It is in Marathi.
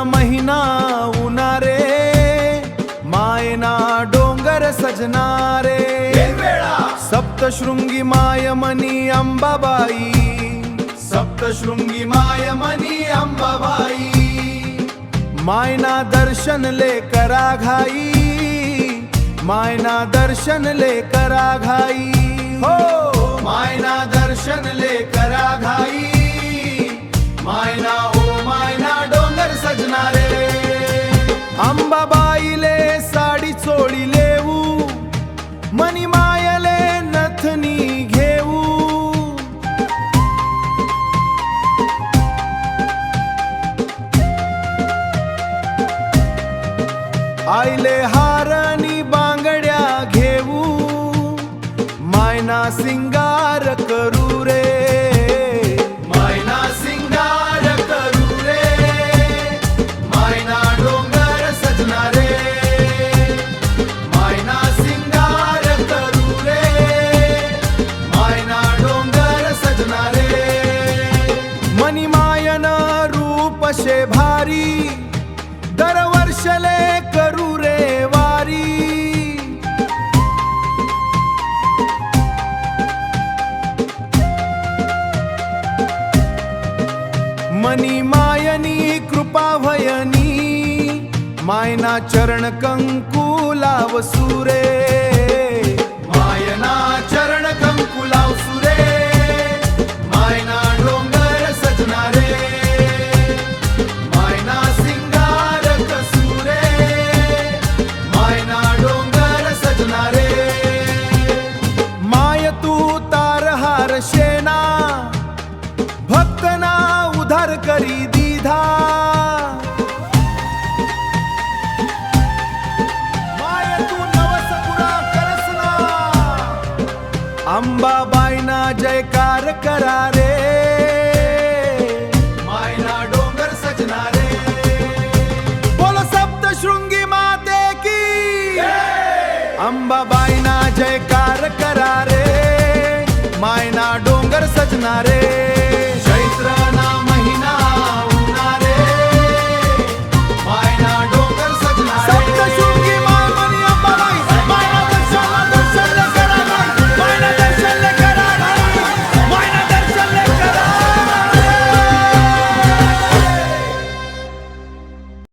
महिना उन्हारे, मायना डोंगर सजनारे। सप्तशृंगी मायमनी अंबाबाई, सप्तशृंगी मायमनी अंबाबाई। मायना दर्शन ले करा घाई, मायना दर्शन ले करा घाई। हो मायना दर्शन ले करा घाई, मायना ओ मायना डोंगर सजनारे। अंबाबाईले साडी चोळी लेऊ, मनी मायले नथनी घेऊ। आईले हारनी बांगड्या घेऊ, मायना सिंगार करू रे, मायना सिंगार करू रे। मायना डोंगर सजनारे, मायना सिंगार करू रे, मायना डोंगर सजनारे। मनी मायन रूप शे भारी, दरवर्षले करू रे वारी। मनी मायनी कृपा भयनी, मायना चरण कंकू लावसू रे, मायना चरण कंकू लावसू रे। मायना डोंगर सजनारे, मायना सिंगार कसू रे, मायना डोंगर सजनारे। माय तू तारहार शेना, भक्तना उधार करी दीधा। माय तू नवसपुरा करसना, अंबाबाईना जयकार करा रे, मायना डोंगर सजनारे। बोलो सप्तशृंगी माते की, अंबाबाईना जयकार करा रे, मायना डोंगर सजनारे।